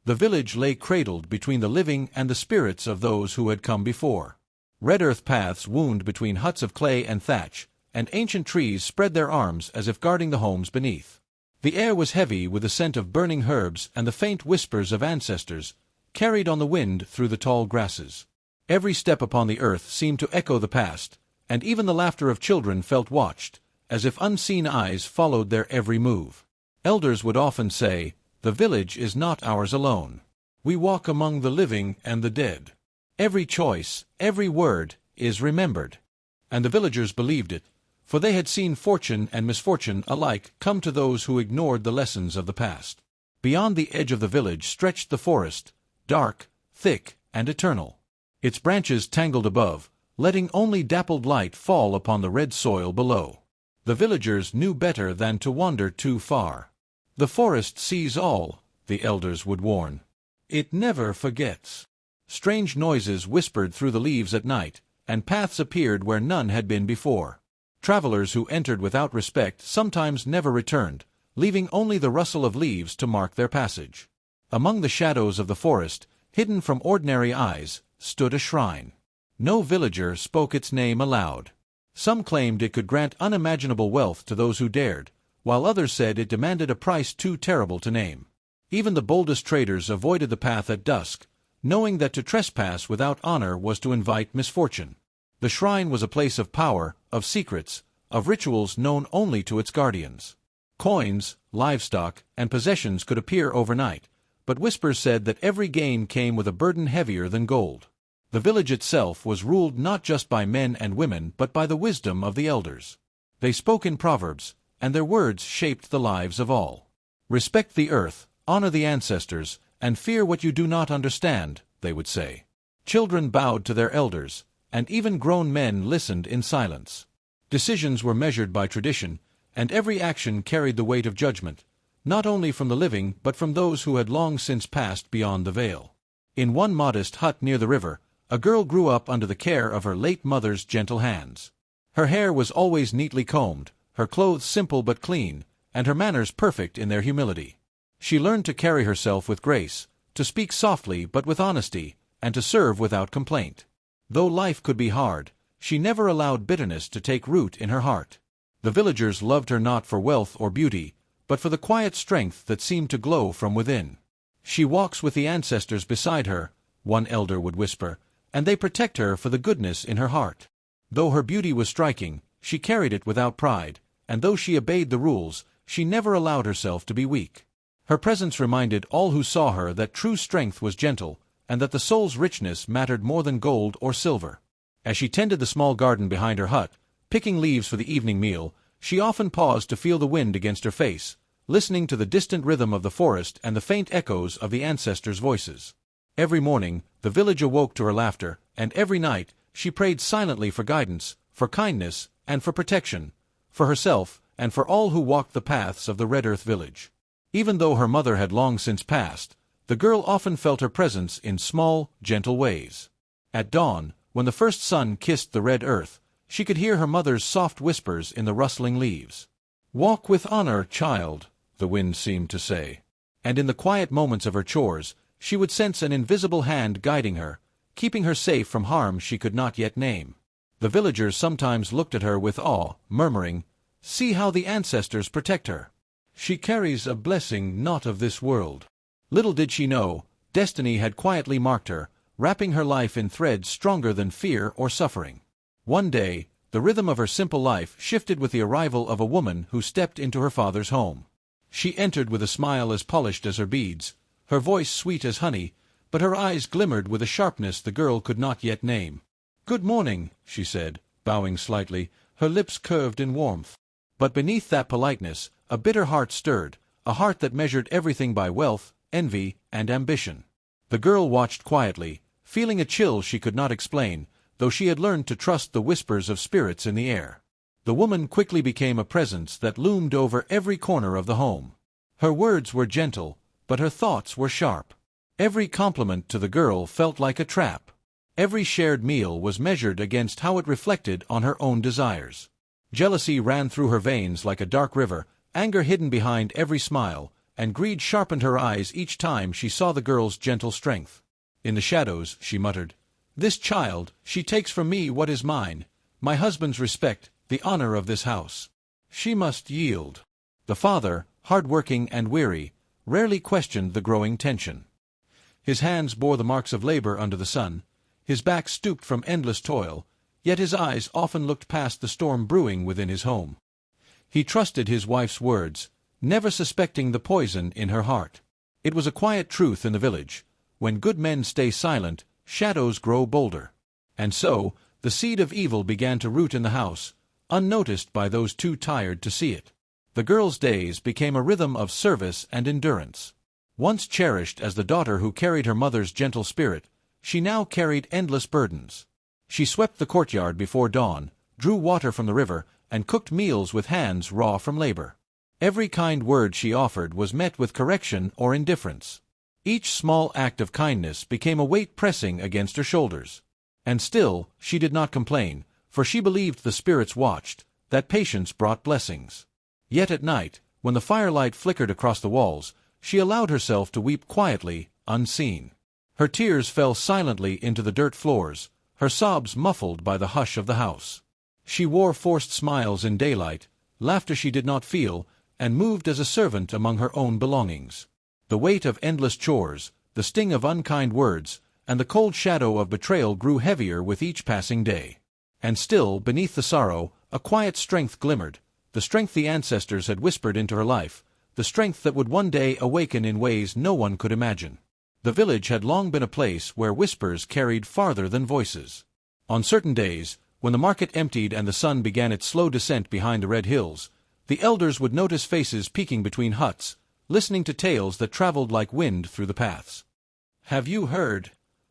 The village lay cradled between the living and the spirits of those who had come before. Red earth paths wound between huts of clay and thatch, and ancient trees spread their arms as if guarding the homes beneath. The air was heavy with the scent of burning herbs and the faint whispers of ancestors, carried on the wind through the tall grasses. Every step upon the earth seemed to echo the past, and even the laughter of children felt watched, as if unseen eyes followed their every move. Elders would often say, "The village is not ours alone. We walk among the living and the dead. Every choice, every word, is remembered." And the villagers believed it, for they had seen fortune and misfortune alike come to those who ignored the lessons of the past. Beyond the edge of the village stretched the forest, dark, thick, and eternal. Its branches tangled above, letting only dappled light fall upon the red soil below. The villagers knew better than to wander too far. "The forest sees all," the elders would warn. "It never forgets." Strange noises whispered through the leaves at night, and paths appeared where none had been before. Travelers who entered without respect sometimes never returned, leaving only the rustle of leaves to mark their passage. Among the shadows of the forest, hidden from ordinary eyes, stood a shrine. No villager spoke its name aloud. Some claimed it could grant unimaginable wealth to those who dared, while others said it demanded a price too terrible to name. Even the boldest traders avoided the path at dusk, knowing that to trespass without honor was to invite misfortune. The shrine was a place of power, of secrets, of rituals known only to its guardians. Coins, livestock, and possessions could appear overnight, but whispers said that every gain came with a burden heavier than gold. The village itself was ruled not just by men and women but by the wisdom of the elders. They spoke in proverbs, and their words shaped the lives of all. "Respect the earth, honor the ancestors, and fear what you do not understand," they would say. Children bowed to their elders, and even grown men listened in silence. Decisions were measured by tradition, and every action carried the weight of judgment, not only from the living but from those who had long since passed beyond the veil. In one modest hut near the river, a girl grew up under the care of her late mother's gentle hands. Her hair was always neatly combed, her clothes simple but clean, and her manners perfect in their humility. She learned to carry herself with grace, to speak softly but with honesty, and to serve without complaint. Though life could be hard, she never allowed bitterness to take root in her heart. The villagers loved her not for wealth or beauty, but for the quiet strength that seemed to glow from within. "She walks with the ancestors beside her," one elder would whisper, "and they protect her for the goodness in her heart." Though her beauty was striking, she carried it without pride, and though she obeyed the rules, she never allowed herself to be weak. Her presence reminded all who saw her that true strength was gentle, and that the soul's richness mattered more than gold or silver. As she tended the small garden behind her hut, picking leaves for the evening meal, she often paused to feel the wind against her face, listening to the distant rhythm of the forest and the faint echoes of the ancestors' voices. Every morning, the village awoke to her laughter, and every night, she prayed silently for guidance, for kindness, and for protection, for herself, and for all who walked the paths of the Red Earth village. Even though her mother had long since passed, the girl often felt her presence in small, gentle ways. At dawn, when the first sun kissed the red earth, she could hear her mother's soft whispers in the rustling leaves. "Walk with honor, child," the wind seemed to say. And in the quiet moments of her chores, she would sense an invisible hand guiding her, keeping her safe from harm she could not yet name. The villagers sometimes looked at her with awe, murmuring, "See how the ancestors protect her. She carries a blessing not of this world." Little did she know, destiny had quietly marked her, wrapping her life in threads stronger than fear or suffering. One day, the rhythm of her simple life shifted with the arrival of a woman who stepped into her father's home. She entered with a smile as polished as her beads, her voice sweet as honey, but her eyes glimmered with a sharpness the girl could not yet name. "Good morning," she said, bowing slightly, her lips curved in warmth. But beneath that politeness, a bitter heart stirred, a heart that measured everything by wealth, envy, and ambition. The girl watched quietly, feeling a chill she could not explain, though she had learned to trust the whispers of spirits in the air. The woman quickly became a presence that loomed over every corner of the home. Her words were gentle, but her thoughts were sharp. Every compliment to the girl felt like a trap. Every shared meal was measured against how it reflected on her own desires. Jealousy ran through her veins like a dark river, anger hidden behind every smile, and greed sharpened her eyes each time she saw the girl's gentle strength. In the shadows, she muttered, "This child, she takes from me what is mine, my husband's respect, the honor of this house. She must yield." The father, hard-working and weary, rarely questioned the growing tension. His hands bore the marks of labor under the sun, his back stooped from endless toil, yet his eyes often looked past the storm brewing within his home. He trusted his wife's words, never suspecting the poison in her heart. It was a quiet truth in the village: when good men stay silent, shadows grow bolder. And so, the seed of evil began to root in the house, unnoticed by those too tired to see it. The girl's days became a rhythm of service and endurance. Once cherished as the daughter who carried her mother's gentle spirit, she now carried endless burdens. She swept the courtyard before dawn, drew water from the river, and cooked meals with hands raw from labor. Every kind word she offered was met with correction or indifference. Each small act of kindness became a weight pressing against her shoulders. And still, she did not complain, for she believed the spirits watched, that patience brought blessings. Yet at night, when the firelight flickered across the walls, she allowed herself to weep quietly, unseen. Her tears fell silently into the dirt floors, her sobs muffled by the hush of the house. She wore forced smiles in daylight, laughter she did not feel, and moved as a servant among her own belongings. The weight of endless chores, the sting of unkind words, and the cold shadow of betrayal grew heavier with each passing day. And still, beneath the sorrow, a quiet strength glimmered, the strength the ancestors had whispered into her life, the strength that would one day awaken in ways no one could imagine. The village had long been a place where whispers carried farther than voices. On certain days, when the market emptied and the sun began its slow descent behind the red hills, the elders would notice faces peeking between huts, listening to tales that traveled like wind through the paths. "Have you heard?"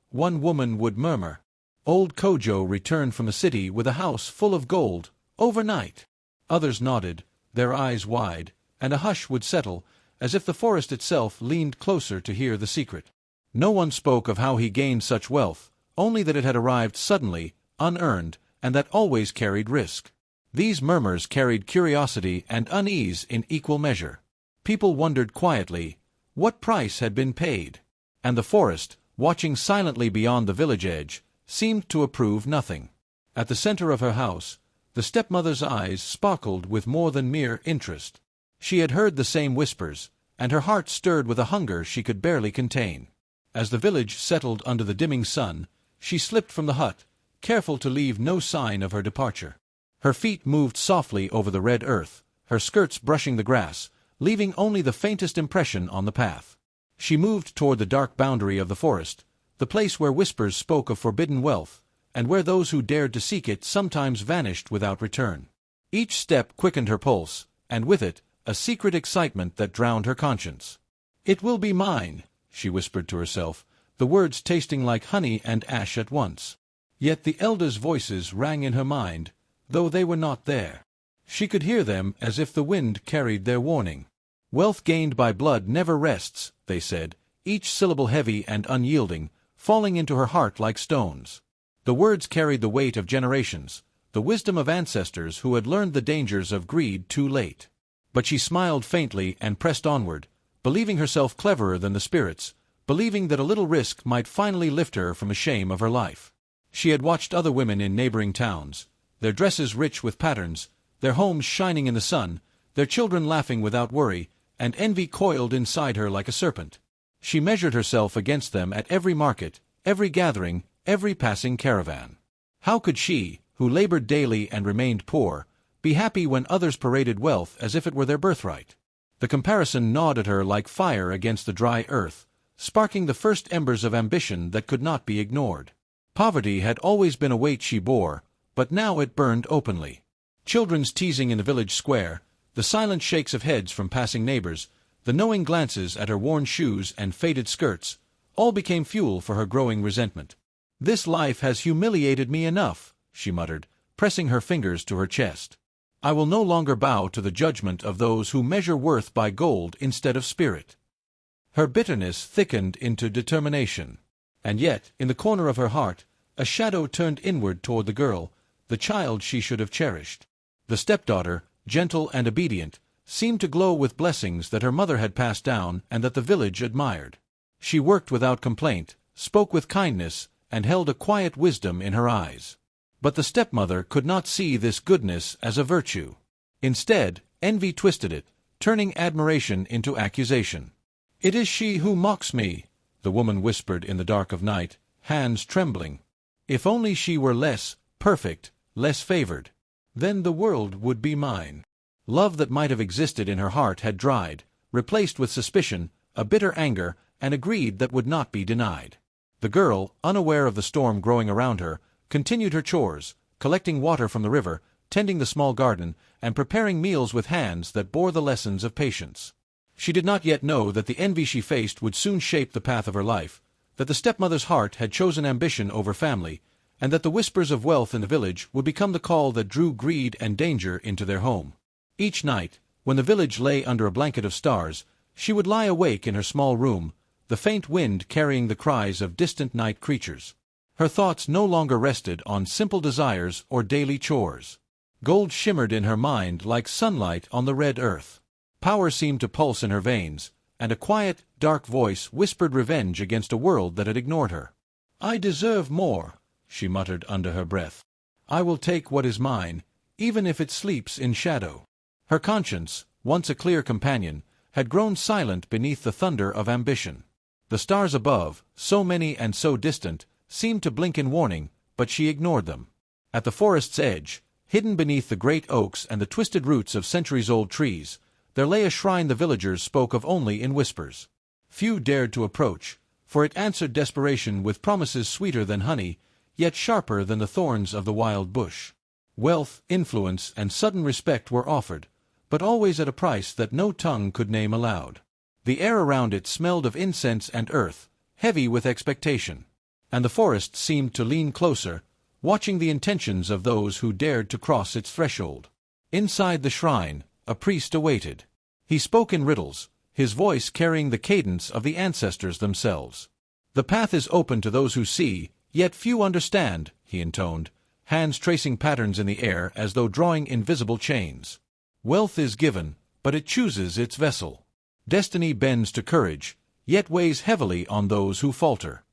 one woman would murmur. "Old Kojo returned from the city with a house full of gold, overnight." Others nodded, their eyes wide, and a hush would settle, as if the forest itself leaned closer to hear the secret. No one spoke of how he gained such wealth, only that it had arrived suddenly, unearned, and that always carried risk. These murmurs carried curiosity and unease in equal measure. People wondered quietly what price had been paid, and the forest, watching silently beyond the village edge, seemed to approve nothing. At the center of her house, the stepmother's eyes sparkled with more than mere interest. She had heard the same whispers, and her heart stirred with a hunger she could barely contain. As the village settled under the dimming sun, she slipped from the hut, careful to leave no sign of her departure. Her feet moved softly over the red earth, her skirts brushing the grass, leaving only the faintest impression on the path. She moved toward the dark boundary of the forest, the place where whispers spoke of forbidden wealth, and where those who dared to seek it sometimes vanished without return. Each step quickened her pulse, and with it, a secret excitement that drowned her conscience. "It will be mine," she whispered to herself, the words tasting like honey and ash at once. Yet the elders' voices rang in her mind, though they were not there. She could hear them as if the wind carried their warning. "Wealth gained by blood never rests," they said, each syllable heavy and unyielding, falling into her heart like stones. The words carried the weight of generations, the wisdom of ancestors who had learned the dangers of greed too late. But she smiled faintly and pressed onward, believing herself cleverer than the spirits, believing that a little risk might finally lift her from the shame of her life. She had watched other women in neighboring towns, their dresses rich with patterns, their homes shining in the sun, their children laughing without worry, and envy coiled inside her like a serpent. She measured herself against them at every market, every gathering, every passing caravan. How could she, who labored daily and remained poor, be happy when others paraded wealth as if it were their birthright? The comparison gnawed at her like fire against the dry earth, sparking the first embers of ambition that could not be ignored. Poverty had always been a weight she bore, but now it burned openly. Children's teasing in the village square, the silent shakes of heads from passing neighbors, the knowing glances at her worn shoes and faded skirts, all became fuel for her growing resentment. "This life has humiliated me enough," she muttered, pressing her fingers to her chest. "I will no longer bow to the judgment of those who measure worth by gold instead of spirit." Her bitterness thickened into determination. And yet, in the corner of her heart, a shadow turned inward toward the girl, the child she should have cherished. The stepdaughter, gentle and obedient, seemed to glow with blessings that her mother had passed down and that the village admired. She worked without complaint, spoke with kindness, and held a quiet wisdom in her eyes. But the stepmother could not see this goodness as a virtue. Instead, envy twisted it, turning admiration into accusation. "It is she who mocks me," the woman whispered in the dark of night, hands trembling. "If only she were less perfect, less favored. Then the world would be mine." Love that might have existed in her heart had dried, replaced with suspicion, a bitter anger, and a greed that would not be denied. The girl, unaware of the storm growing around her, continued her chores, collecting water from the river, tending the small garden, and preparing meals with hands that bore the lessons of patience. She did not yet know that the envy she faced would soon shape the path of her life, that the stepmother's heart had chosen ambition over family, and that the whispers of wealth in the village would become the call that drew greed and danger into their home. Each night, when the village lay under a blanket of stars, she would lie awake in her small room, the faint wind carrying the cries of distant night creatures. Her thoughts no longer rested on simple desires or daily chores. Gold shimmered in her mind like sunlight on the red earth. Power seemed to pulse in her veins, and a quiet, dark voice whispered revenge against a world that had ignored her. "I deserve more," she muttered under her breath. "I will take what is mine, even if it sleeps in shadow." Her conscience, once a clear companion, had grown silent beneath the thunder of ambition. The stars above, so many and so distant, seemed to blink in warning, but she ignored them. At the forest's edge, hidden beneath the great oaks and the twisted roots of centuries-old trees, there lay a shrine the villagers spoke of only in whispers. Few dared to approach, for it answered desperation with promises sweeter than honey, yet sharper than the thorns of the wild bush. Wealth, influence, and sudden respect were offered, but always at a price that no tongue could name aloud. The air around it smelled of incense and earth, heavy with expectation, and the forest seemed to lean closer, watching the intentions of those who dared to cross its threshold. Inside the shrine, a priest awaited. He spoke in riddles, his voice carrying the cadence of the ancestors themselves. "The path is open to those who see, yet few understand," he intoned, hands tracing patterns in the air as though drawing invisible chains. "Wealth is given, but it chooses its vessel. Destiny bends to courage, yet weighs heavily on those who falter."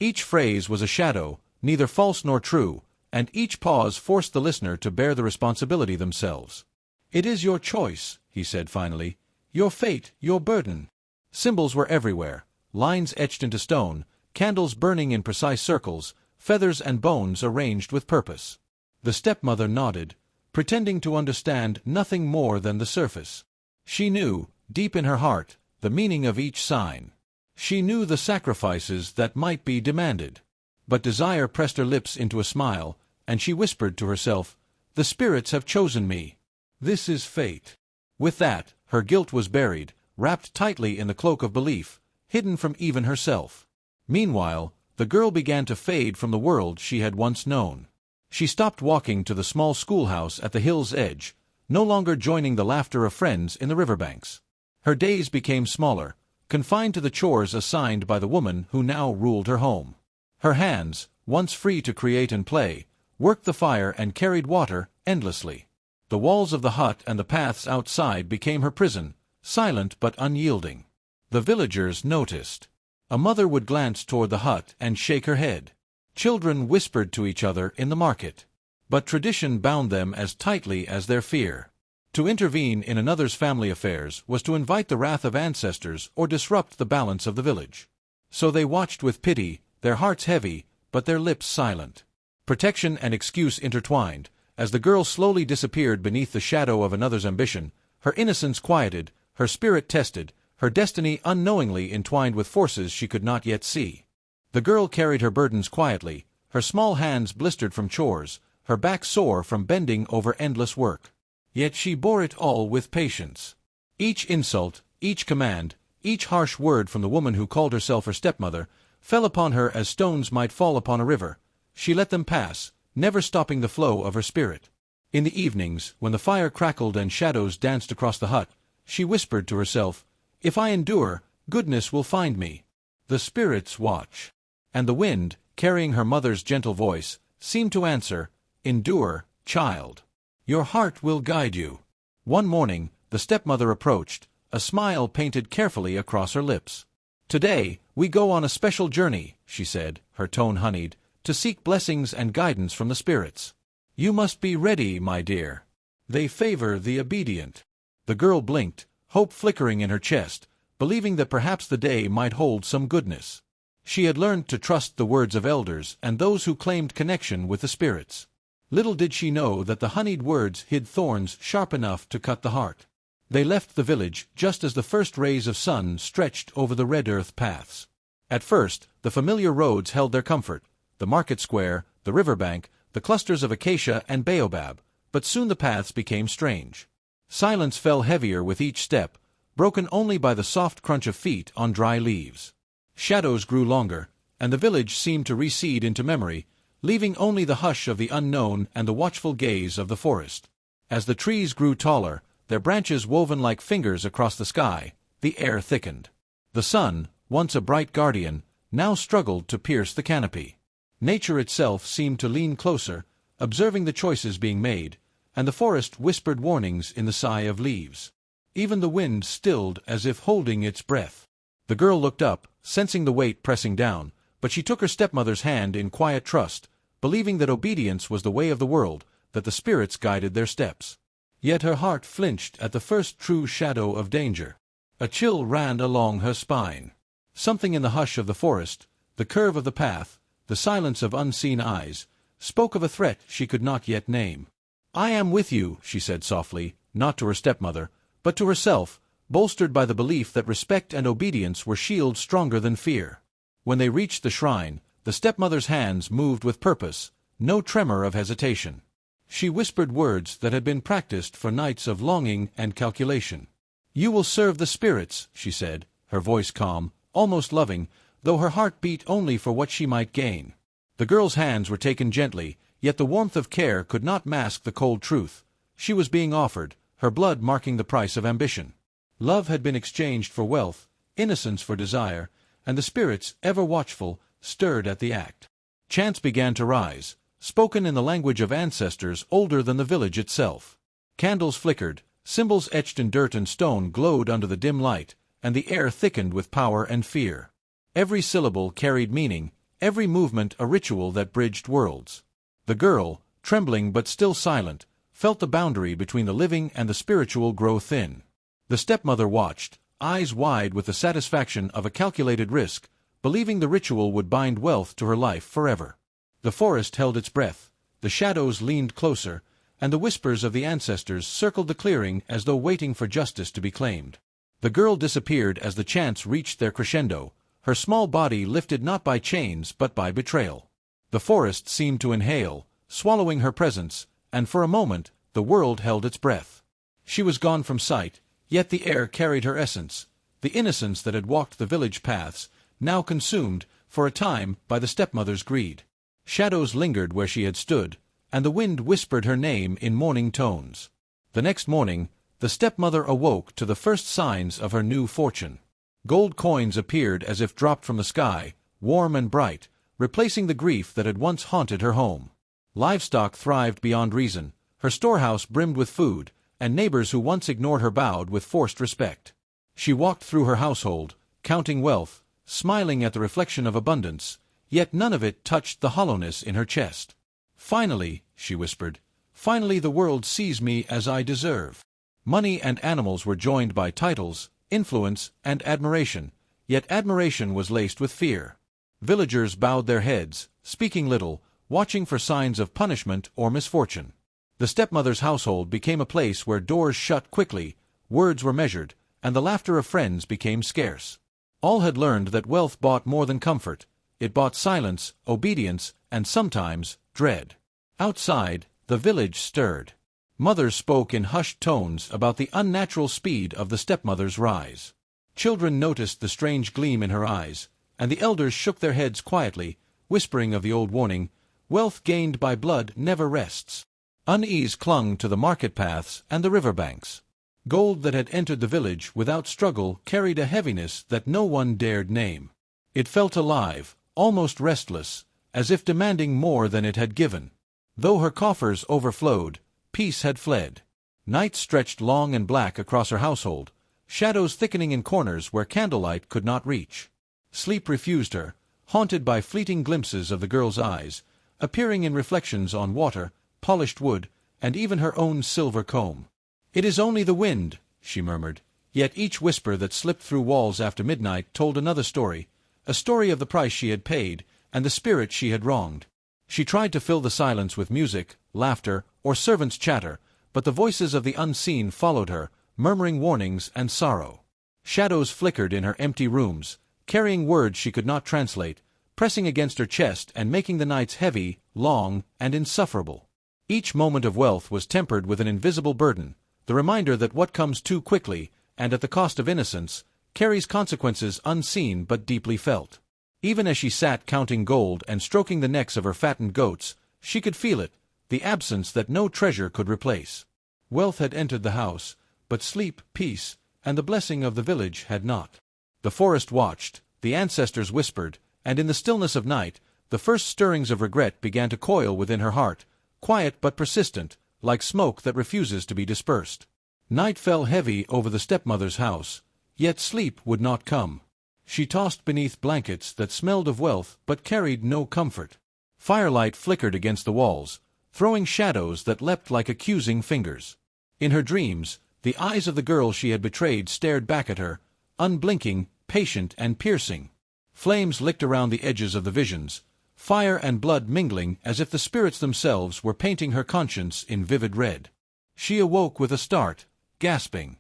Each phrase was a shadow, neither false nor true, and each pause forced the listener to bear the responsibility themselves. "It is your choice," he said finally, "your fate, your burden." Symbols were everywhere, lines etched into stone, candles burning in precise circles, feathers and bones arranged with purpose. The stepmother nodded, pretending to understand nothing more than the surface. She knew, deep in her heart, the meaning of each sign. She knew the sacrifices that might be demanded. But desire pressed her lips into a smile, and she whispered to herself, "The spirits have chosen me. This is fate." With that, her guilt was buried, wrapped tightly in the cloak of belief, hidden from even herself. Meanwhile, the girl began to fade from the world she had once known. She stopped walking to the small schoolhouse at the hill's edge, no longer joining the laughter of friends in the riverbanks. Her days became smaller, confined to the chores assigned by the woman who now ruled her home. Her hands, once free to create and play, worked the fire and carried water endlessly. The walls of the hut and the paths outside became her prison, silent but unyielding. The villagers noticed. A mother would glance toward the hut and shake her head. Children whispered to each other in the market. But tradition bound them as tightly as their fear. To intervene in another's family affairs was to invite the wrath of ancestors or disrupt the balance of the village. So they watched with pity, their hearts heavy, but their lips silent. Protection and excuse intertwined. As the girl slowly disappeared beneath the shadow of another's ambition, her innocence quieted, her spirit tested, her destiny unknowingly entwined with forces she could not yet see. The girl carried her burdens quietly, her small hands blistered from chores, her back sore from bending over endless work. Yet she bore it all with patience. Each insult, each command, each harsh word from the woman who called herself her stepmother, fell upon her as stones might fall upon a river. She let them pass, never stopping the flow of her spirit. In the evenings, when the fire crackled and shadows danced across the hut, she whispered to herself, "If I endure, goodness will find me. The spirits watch." And the wind, carrying her mother's gentle voice, seemed to answer, "Endure, child. Your heart will guide you." One morning, The stepmother approached, a smile painted carefully across her lips. "Today, we go on a special journey," she said, her tone honeyed, "to seek blessings and guidance from the spirits. You must be ready, my dear. They favor the obedient." The girl blinked, hope flickering in her chest, believing that perhaps the day might hold some goodness. She had learned to trust the words of elders and those who claimed connection with the spirits. Little did she know that the honeyed words hid thorns sharp enough to cut the heart. They left the village just as the first rays of sun stretched over the red earth paths. At first, the familiar roads held their comfort, the market square, the riverbank, the clusters of acacia and baobab, but soon the paths became strange. Silence fell heavier with each step, broken only by the soft crunch of feet on dry leaves. Shadows grew longer, and the village seemed to recede into memory, leaving only the hush of the unknown and the watchful gaze of the forest. As the trees grew taller, their branches woven like fingers across the sky, the air thickened. The sun, once a bright guardian, now struggled to pierce the canopy. Nature itself seemed to lean closer, observing the choices being made, and the forest whispered warnings in the sigh of leaves. Even the wind stilled as if holding its breath. The girl looked up, sensing the weight pressing down, but she took her stepmother's hand in quiet trust, believing that obedience was the way of the world, that the spirits guided their steps. Yet her heart flinched at the first true shadow of danger. A chill ran along her spine. Something in the hush of the forest, the curve of the path, the silence of unseen eyes, spoke of a threat she could not yet name. "I am with you," she said softly, not to her stepmother, but to herself, bolstered by the belief that respect and obedience were shields stronger than fear. When they reached the shrine, the stepmother's hands moved with purpose, no tremor of hesitation. She whispered words that had been practiced for nights of longing and calculation. "You will serve the spirits," she said, her voice calm, almost loving, though her heart beat only for what she might gain. The girl's hands were taken gently, yet the warmth of care could not mask the cold truth. She was being offered, her blood marking the price of ambition. Love had been exchanged for wealth, innocence for desire, and the spirits, ever watchful, stirred at the act. Chants began to rise, spoken in the language of ancestors older than the village itself. Candles flickered, symbols etched in dirt and stone glowed under the dim light, and the air thickened with power and fear. Every syllable carried meaning, every movement a ritual that bridged worlds. The girl, trembling but still silent, felt the boundary between the living and the spiritual grow thin. The stepmother watched, eyes wide with the satisfaction of a calculated risk, believing the ritual would bind wealth to her life forever. The forest held its breath, the shadows leaned closer, and the whispers of the ancestors circled the clearing as though waiting for justice to be claimed. The girl disappeared as the chants reached their crescendo, her small body lifted not by chains but by betrayal. The forest seemed to inhale, swallowing her presence, and for a moment the world held its breath. She was gone from sight, yet the air carried her essence, the innocence that had walked the village paths, now consumed, for a time, by the stepmother's greed. Shadows lingered where she had stood, and the wind whispered her name in mourning tones. The next morning, the stepmother awoke to the first signs of her new fortune. Gold coins appeared as if dropped from the sky, warm and bright, replacing the grief that had once haunted her home. Livestock thrived beyond reason, her storehouse brimmed with food, and neighbors who once ignored her bowed with forced respect. She walked through her household, counting wealth, smiling at the reflection of abundance, yet none of it touched the hollowness in her chest. "Finally," she whispered, "finally the world sees me as I deserve." Money and animals were joined by titles, influence, and admiration, yet admiration was laced with fear. Villagers bowed their heads, speaking little, watching for signs of punishment or misfortune. The stepmother's household became a place where doors shut quickly, words were measured, and the laughter of friends became scarce. All had learned that wealth bought more than comfort. It bought silence, obedience, and sometimes dread. Outside, the village stirred. Mothers spoke in hushed tones about the unnatural speed of the stepmother's rise. Children noticed the strange gleam in her eyes, and the elders shook their heads quietly, whispering of the old warning, "Wealth gained by blood never rests." Unease clung to the market paths and the river banks. Gold that had entered the village without struggle carried a heaviness that no one dared name. It felt alive, almost restless, as if demanding more than it had given. Though her coffers overflowed, peace had fled. Night stretched long and black across her household, shadows thickening in corners where candlelight could not reach. Sleep refused her, haunted by fleeting glimpses of the girl's eyes, appearing in reflections on water, polished wood, and even her own silver comb. "It is only the wind," she murmured, yet each whisper that slipped through walls after midnight told another story, a story of the price she had paid, and the spirit she had wronged. She tried to fill the silence with music, laughter, or servants' chatter, but the voices of the unseen followed her, murmuring warnings and sorrow. Shadows flickered in her empty rooms, carrying words she could not translate, pressing against her chest and making the nights heavy, long, and insufferable. Each moment of wealth was tempered with an invisible burden, the reminder that what comes too quickly, and at the cost of innocence, carries consequences unseen but deeply felt. Even as she sat counting gold and stroking the necks of her fattened goats, she could feel it, the absence that no treasure could replace. Wealth had entered the house, but sleep, peace, and the blessing of the village had not. The forest watched, the ancestors whispered, and in the stillness of night, the first stirrings of regret began to coil within her heart, quiet but persistent, like smoke that refuses to be dispersed. Night fell heavy over the stepmother's house, yet sleep would not come. She tossed beneath blankets that smelled of wealth but carried no comfort. Firelight flickered against the walls, throwing shadows that leapt like accusing fingers. In her dreams, the eyes of the girl she had betrayed stared back at her, unblinking, patient, and piercing. Flames licked around the edges of the visions, fire and blood mingling as if the spirits themselves were painting her conscience in vivid red. She awoke with a start, gasping.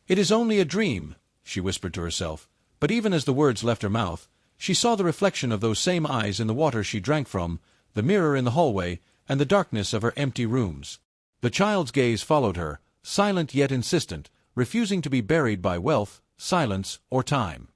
"It is only a dream," she whispered to herself, but even as the words left her mouth, she saw the reflection of those same eyes in the water she drank from, the mirror in the hallway, and the darkness of her empty rooms. The child's gaze followed her, silent yet insistent, refusing to be buried by wealth, silence, or time.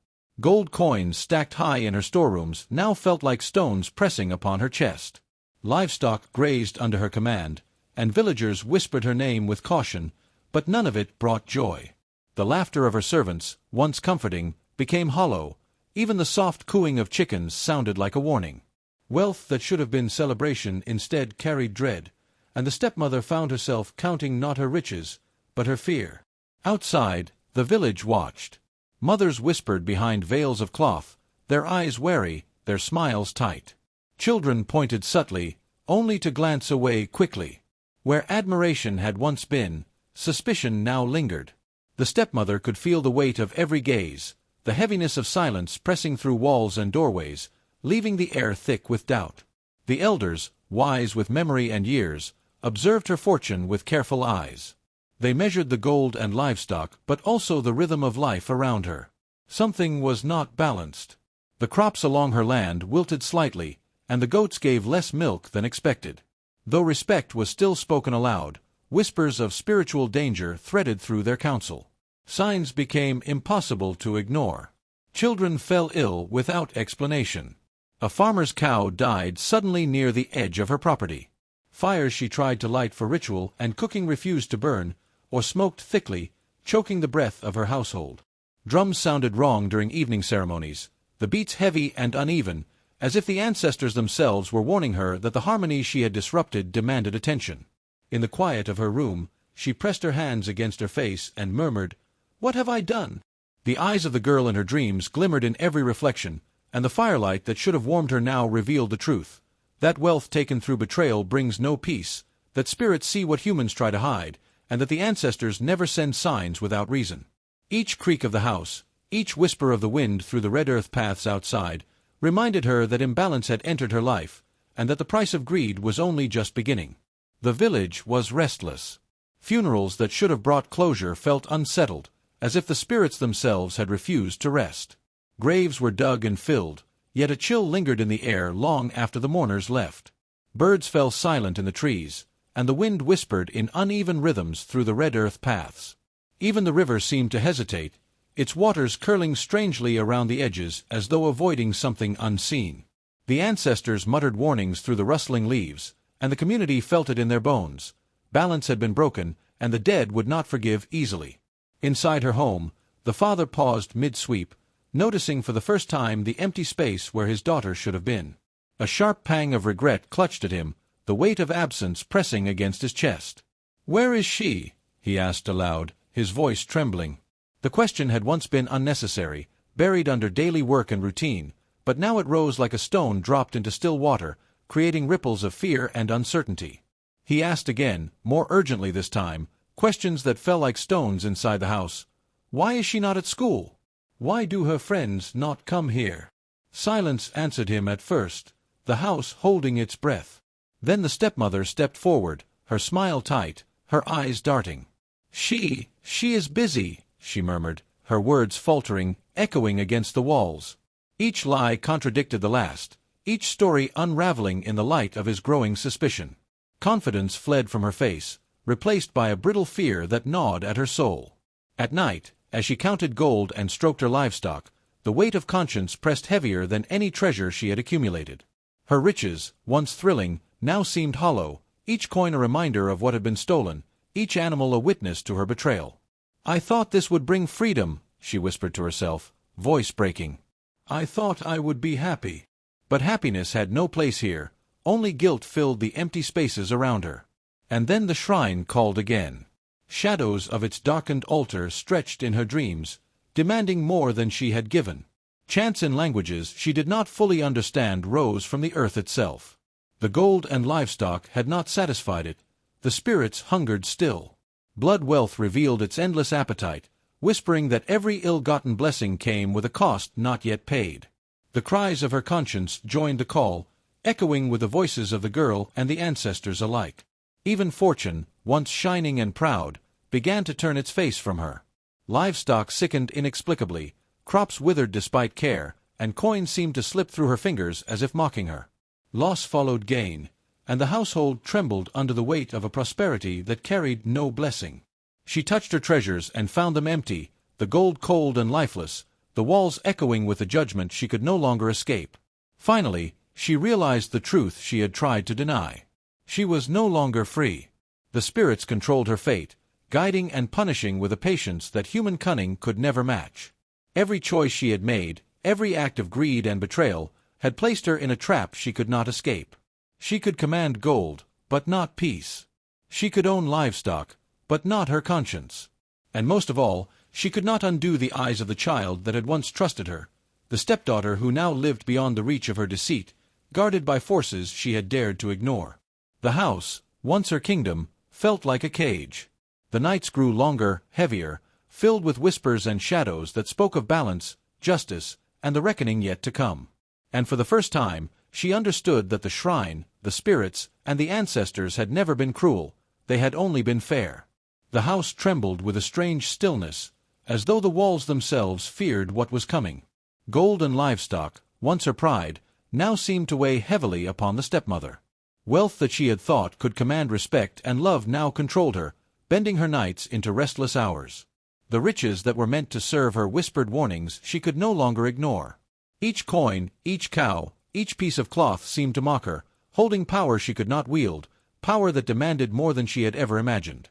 Gold coins stacked high in her storerooms now felt like stones pressing upon her chest. Livestock grazed under her command, and villagers whispered her name with caution, but none of it brought joy. The laughter of her servants, once comforting, became hollow. Even the soft cooing of chickens sounded like a warning. Wealth that should have been celebration instead carried dread, and the stepmother found herself counting not her riches, but her fear. Outside, the village watched. Mothers whispered behind veils of cloth, their eyes wary, their smiles tight. Children pointed subtly, only to glance away quickly. Where admiration had once been, suspicion now lingered. The stepmother could feel the weight of every gaze, the heaviness of silence pressing through walls and doorways, leaving the air thick with doubt. The elders, wise with memory and years, observed her fortune with careful eyes. They measured the gold and livestock, but also the rhythm of life around her. Something was not balanced. The crops along her land wilted slightly, and the goats gave less milk than expected. Though respect was still spoken aloud, whispers of spiritual danger threaded through their counsel. Signs became impossible to ignore. Children fell ill without explanation. A farmer's cow died suddenly near the edge of her property. Fires she tried to light for ritual and cooking refused to burn, or smoked thickly, choking the breath of her household. Drums sounded wrong during evening ceremonies, the beats heavy and uneven, as if the ancestors themselves were warning her that the harmony she had disrupted demanded attention. In the quiet of her room, she pressed her hands against her face and murmured, "What have I done?" The eyes of the girl in her dreams glimmered in every reflection, and the firelight that should have warmed her now revealed the truth. That wealth taken through betrayal brings no peace, that spirits see what humans try to hide, and that the ancestors never send signs without reason. Each creak of the house, each whisper of the wind through the red earth paths outside, reminded her that imbalance had entered her life, and that the price of greed was only just beginning. The village was restless. Funerals that should have brought closure felt unsettled, as if the spirits themselves had refused to rest. Graves were dug and filled, yet a chill lingered in the air long after the mourners left. Birds fell silent in the trees, and the wind whispered in uneven rhythms through the red earth paths. Even the river seemed to hesitate, its waters curling strangely around the edges as though avoiding something unseen. The ancestors muttered warnings through the rustling leaves, and the community felt it in their bones. Balance had been broken, and the dead would not forgive easily. Inside her home, the father paused mid-sweep, noticing for the first time the empty space where his daughter should have been. A sharp pang of regret clutched at him, the weight of absence pressing against his chest. "Where is she?" he asked aloud, his voice trembling. The question had once been unnecessary, buried under daily work and routine, but now it rose like a stone dropped into still water, creating ripples of fear and uncertainty. He asked again, more urgently this time, questions that fell like stones inside the house. Why is she not at school? Why do her friends not come here? Silence answered him at first, the house holding its breath. Then the stepmother stepped forward, her smile tight, her eyes darting. She is busy, she murmured, her words faltering, echoing against the walls. Each lie contradicted the last, each story unraveling in the light of his growing suspicion. Confidence fled from her face, replaced by a brittle fear that gnawed at her soul. At night, as she counted gold and stroked her livestock, the weight of conscience pressed heavier than any treasure she had accumulated. Her riches, once thrilling, now seemed hollow, each coin a reminder of what had been stolen, each animal a witness to her betrayal. I thought this would bring freedom, she whispered to herself, voice breaking. I thought I would be happy. But happiness had no place here, only guilt filled the empty spaces around her. And then the shrine called again. Shadows of its darkened altar stretched in her dreams, demanding more than she had given. Chants in languages she did not fully understand rose from the earth itself. The gold and livestock had not satisfied it, the spirits hungered still. Blood wealth revealed its endless appetite, whispering that every ill-gotten blessing came with a cost not yet paid. The cries of her conscience joined the call, echoing with the voices of the girl and the ancestors alike. Even fortune, once shining and proud, began to turn its face from her. Livestock sickened inexplicably, crops withered despite care, and coins seemed to slip through her fingers as if mocking her. Loss followed gain, and the household trembled under the weight of a prosperity that carried no blessing. She touched her treasures and found them empty, the gold cold and lifeless, the walls echoing with the judgment she could no longer escape. Finally, she realized the truth she had tried to deny. She was no longer free. The spirits controlled her fate, guiding and punishing with a patience that human cunning could never match. Every choice she had made, every act of greed and betrayal, had placed her in a trap she could not escape. She could command gold, but not peace. She could own livestock, but not her conscience. And most of all, she could not undo the eyes of the child that had once trusted her, the stepdaughter who now lived beyond the reach of her deceit, guarded by forces she had dared to ignore. The house, once her kingdom, felt like a cage. The nights grew longer, heavier, filled with whispers and shadows that spoke of balance, justice, and the reckoning yet to come. And for the first time, she understood that the shrine, the spirits, and the ancestors had never been cruel, they had only been fair. The house trembled with a strange stillness, as though the walls themselves feared what was coming. Gold and livestock, once her pride, now seemed to weigh heavily upon the stepmother. Wealth that she had thought could command respect and love now controlled her, bending her nights into restless hours. The riches that were meant to serve her whispered warnings she could no longer ignore. Each coin, each cow, each piece of cloth seemed to mock her, holding power she could not wield, power that demanded more than she had ever imagined.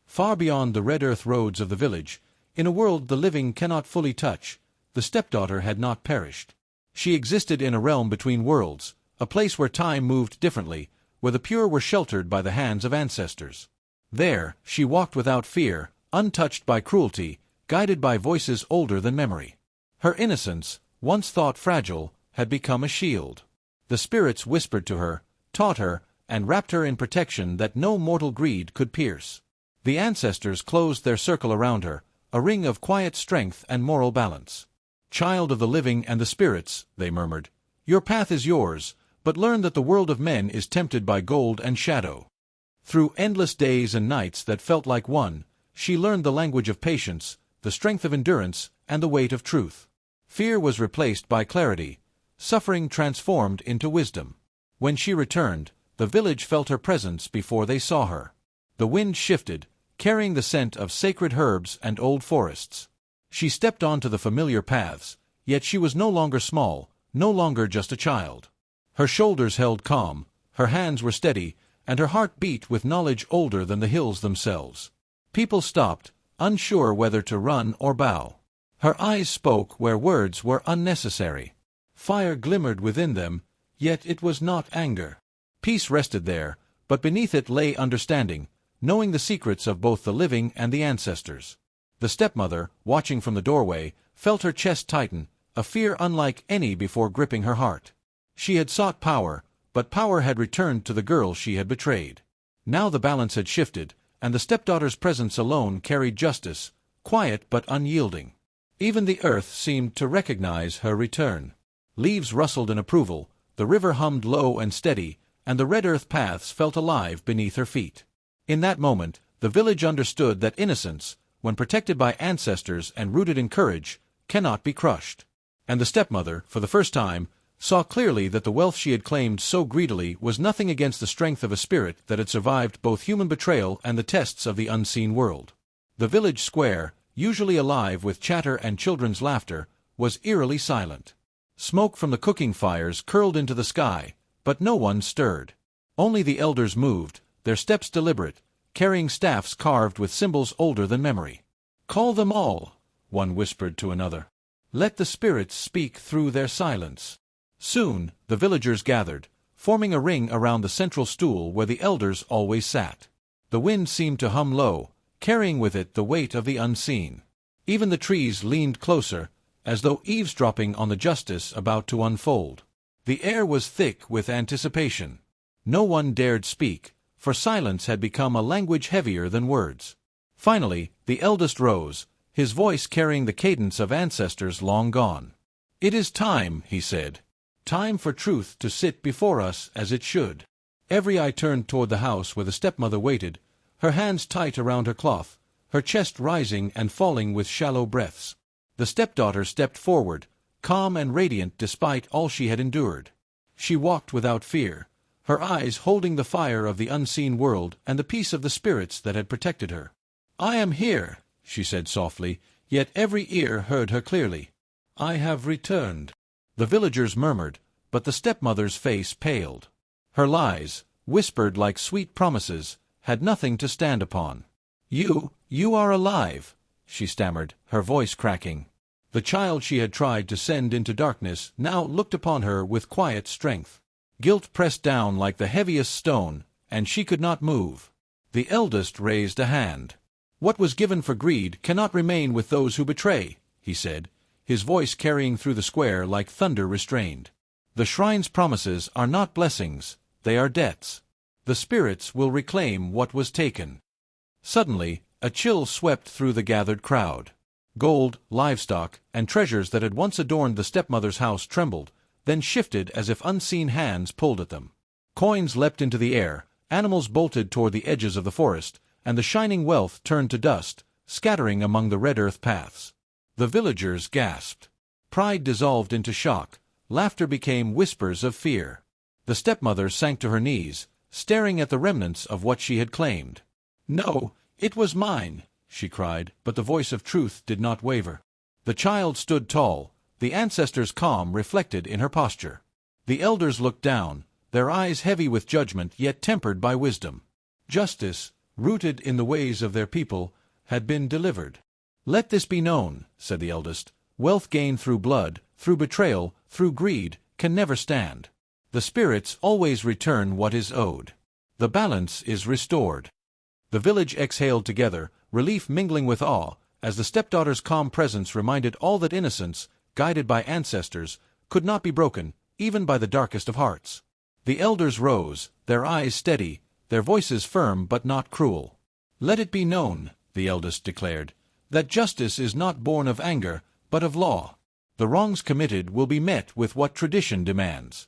Far beyond the red earth roads of the village, in a world the living cannot fully touch, the stepdaughter had not perished. She existed in a realm between worlds, a place where time moved differently, where the pure were sheltered by the hands of ancestors. There, she walked without fear, untouched by cruelty, guided by voices older than memory. Her innocence, once thought fragile, had become a shield. The spirits whispered to her, taught her, and wrapped her in protection that no mortal greed could pierce. The ancestors closed their circle around her, a ring of quiet strength and moral balance. "Child of the living and the spirits," they murmured, "your path is yours, but learn that the world of men is tempted by gold and shadow." Through endless days and nights that felt like one, she learned the language of patience, the strength of endurance, and the weight of truth. Fear was replaced by clarity, suffering transformed into wisdom. When she returned, the village felt her presence before they saw her. The wind shifted, carrying the scent of sacred herbs and old forests. She stepped onto the familiar paths, yet she was no longer small, no longer just a child. Her shoulders held calm, her hands were steady, and her heart beat with knowledge older than the hills themselves. People stopped, unsure whether to run or bow. Her eyes spoke where words were unnecessary. Fire glimmered within them, yet it was not anger. Peace rested there, but beneath it lay understanding, knowing the secrets of both the living and the ancestors. The stepmother, watching from the doorway, felt her chest tighten, a fear unlike any before gripping her heart. She had sought power, but power had returned to the girl she had betrayed. Now the balance had shifted, and the stepdaughter's presence alone carried justice, quiet but unyielding. Even the earth seemed to recognize her return. Leaves rustled in approval, the river hummed low and steady, and the red earth paths felt alive beneath her feet. In that moment, the village understood that innocence, when protected by ancestors and rooted in courage, cannot be crushed. And the stepmother, for the first time, saw clearly that the wealth she had claimed so greedily was nothing against the strength of a spirit that had survived both human betrayal and the tests of the unseen world. The village square, usually alive with chatter and children's laughter, was eerily silent. Smoke from the cooking fires curled into the sky, but no one stirred. Only the elders moved, their steps deliberate, carrying staffs carved with symbols older than memory. "Call them all," one whispered to another. "Let the spirits speak through their silence." Soon, the villagers gathered, forming a ring around the central stool where the elders always sat. The wind seemed to hum low, carrying with it the weight of the unseen. Even the trees leaned closer, as though eavesdropping on the justice about to unfold. The air was thick with anticipation. No one dared speak, for silence had become a language heavier than words. Finally, the eldest rose, his voice carrying the cadence of ancestors long gone. "It is time," he said. "Time for truth to sit before us as it should." Every eye turned toward the house where the stepmother waited, her hands tight around her cloth, her chest rising and falling with shallow breaths. The stepdaughter stepped forward, calm and radiant despite all she had endured. She walked without fear, her eyes holding the fire of the unseen world and the peace of the spirits that had protected her. "I am here," she said softly, yet every ear heard her clearly. "I have returned." The villagers murmured, but the stepmother's face paled. Her lies, whispered like sweet promises, had nothing to stand upon. You are alive," she stammered, her voice cracking. The child she had tried to send into darkness now looked upon her with quiet strength. Guilt pressed down like the heaviest stone, and she could not move. The eldest raised a hand. "What was given for greed cannot remain with those who betray," he said, his voice carrying through the square like thunder restrained. "The shrine's promises are not blessings, they are debts. The spirits will reclaim what was taken." Suddenly, a chill swept through the gathered crowd. Gold, livestock, and treasures that had once adorned the stepmother's house trembled, then shifted as if unseen hands pulled at them. Coins leapt into the air, animals bolted toward the edges of the forest, and the shining wealth turned to dust, scattering among the red earth paths. The villagers gasped. Pride dissolved into shock, laughter became whispers of fear. The stepmother sank to her knees, staring at the remnants of what she had claimed. "No, it was mine," she cried, but the voice of truth did not waver. The child stood tall, the ancestors' calm reflected in her posture. The elders looked down, their eyes heavy with judgment yet tempered by wisdom. Justice, rooted in the ways of their people, had been delivered. "Let this be known," said the eldest. "Wealth gained through blood, through betrayal, through greed, can never stand. The spirits always return what is owed. The balance is restored." The village exhaled together, relief mingling with awe, as the stepdaughter's calm presence reminded all that innocence, guided by ancestors, could not be broken, even by the darkest of hearts. The elders rose, their eyes steady, their voices firm but not cruel. "Let it be known," the eldest declared, "that justice is not born of anger, but of law. The wrongs committed will be met with what tradition demands."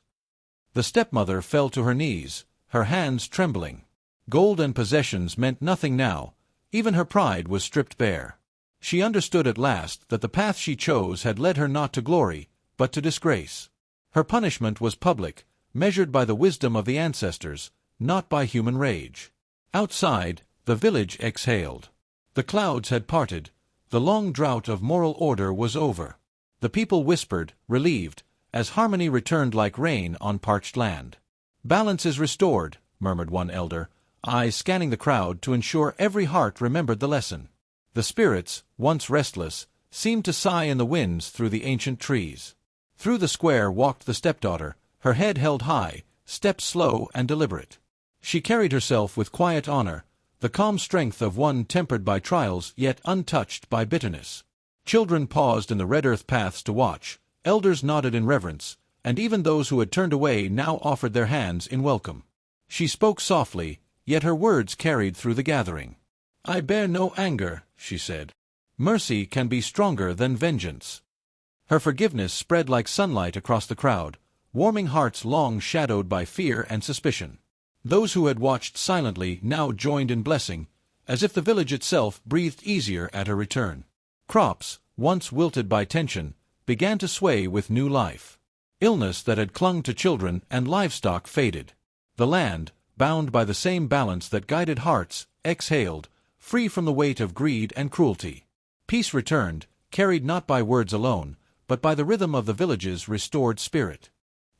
The stepmother fell to her knees, her hands trembling. Gold and possessions meant nothing now, even her pride was stripped bare. She understood at last that the path she chose had led her not to glory, but to disgrace. Her punishment was public, measured by the wisdom of the ancestors, not by human rage. Outside, the village exhaled. The clouds had parted, the long drought of moral order was over. The people whispered, relieved, as harmony returned like rain on parched land. "Balance is restored," murmured one elder, eyes scanning the crowd to ensure every heart remembered the lesson. The spirits, once restless, seemed to sigh in the winds through the ancient trees. Through the square walked the stepdaughter, her head held high, steps slow and deliberate. She carried herself with quiet honor, the calm strength of one tempered by trials yet untouched by bitterness. Children paused in the red earth paths to watch, elders nodded in reverence, and even those who had turned away now offered their hands in welcome. She spoke softly, yet her words carried through the gathering. "I bear no anger," she said. "Mercy can be stronger than vengeance." Her forgiveness spread like sunlight across the crowd, warming hearts long shadowed by fear and suspicion. Those who had watched silently now joined in blessing, as if the village itself breathed easier at her return. Crops, once wilted by tension, began to sway with new life. Illness that had clung to children and livestock faded. The land, bound by the same balance that guided hearts, exhaled, free from the weight of greed and cruelty. Peace returned, carried not by words alone, but by the rhythm of the village's restored spirit.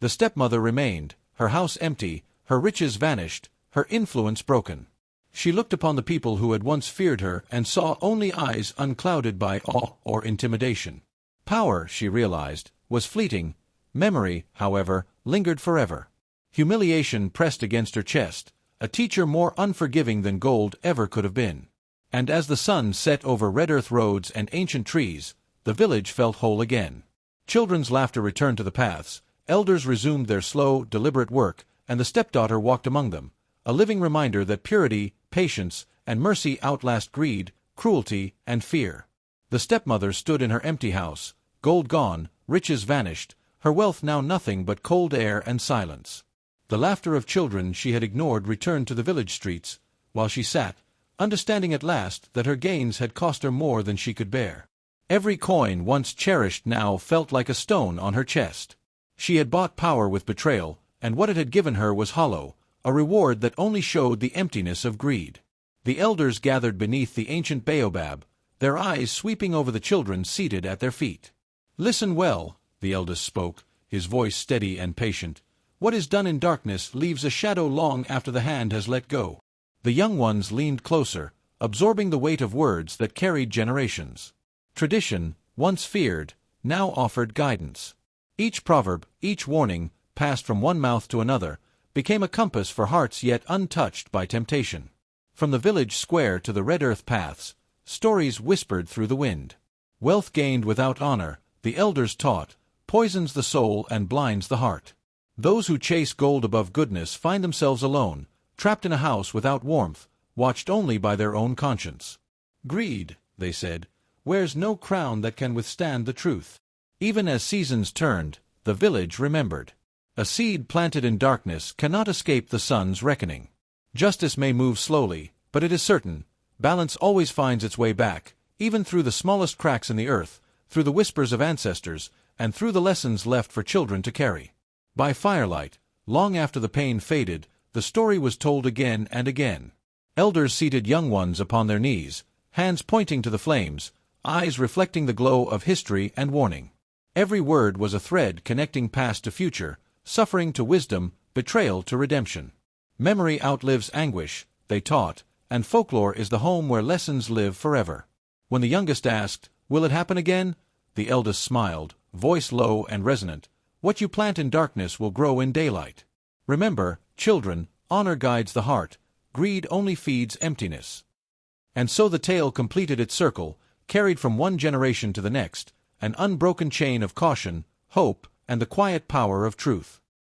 The stepmother remained, her house empty, her riches vanished, her influence broken. She looked upon the people who had once feared her and saw only eyes unclouded by awe or intimidation. Power, she realized, was fleeting. Memory, however, lingered forever. Humiliation pressed against her chest, a teacher more unforgiving than gold ever could have been. And as the sun set over red earth roads and ancient trees, the village felt whole again. Children's laughter returned to the paths, elders resumed their slow, deliberate work, and the stepdaughter walked among them, a living reminder that purity, patience, and mercy outlast greed, cruelty, and fear. The stepmother stood in her empty house, gold gone, riches vanished, her wealth now nothing but cold air and silence. The laughter of children she had ignored returned to the village streets, while she sat, understanding at last that her gains had cost her more than she could bear. Every coin once cherished now felt like a stone on her chest. She had bought power with betrayal, and what it had given her was hollow, a reward that only showed the emptiness of greed. The elders gathered beneath the ancient baobab, their eyes sweeping over the children seated at their feet. "Listen well," the eldest spoke, his voice steady and patient. "What is done in darkness leaves a shadow long after the hand has let go." The young ones leaned closer, absorbing the weight of words that carried generations. Tradition, once feared, now offered guidance. Each proverb, each warning, passed from one mouth to another, became a compass for hearts yet untouched by temptation. From the village square to the red earth paths, stories whispered through the wind. Wealth gained without honor, the elders taught, poisons the soul and blinds the heart. Those who chase gold above goodness find themselves alone, trapped in a house without warmth, watched only by their own conscience. "Greed," they said, "wears no crown that can withstand the truth." Even as seasons turned, the village remembered. A seed planted in darkness cannot escape the sun's reckoning. Justice may move slowly, but it is certain, balance always finds its way back, even through the smallest cracks in the earth, through the whispers of ancestors, and through the lessons left for children to carry. By firelight, long after the pain faded, the story was told again and again. Elders seated young ones upon their knees, hands pointing to the flames, eyes reflecting the glow of history and warning. Every word was a thread connecting past to future, suffering to wisdom, betrayal to redemption. Memory outlives anguish, they taught, and folklore is the home where lessons live forever. When the youngest asked, "Will it happen again?" the eldest smiled, voice low and resonant, "What you plant in darkness will grow in daylight." Remember, children, honor guides the heart, greed only feeds emptiness. And so the tale completed its circle, carried from one generation to the next, an unbroken chain of caution, hope, and the quiet power of truth.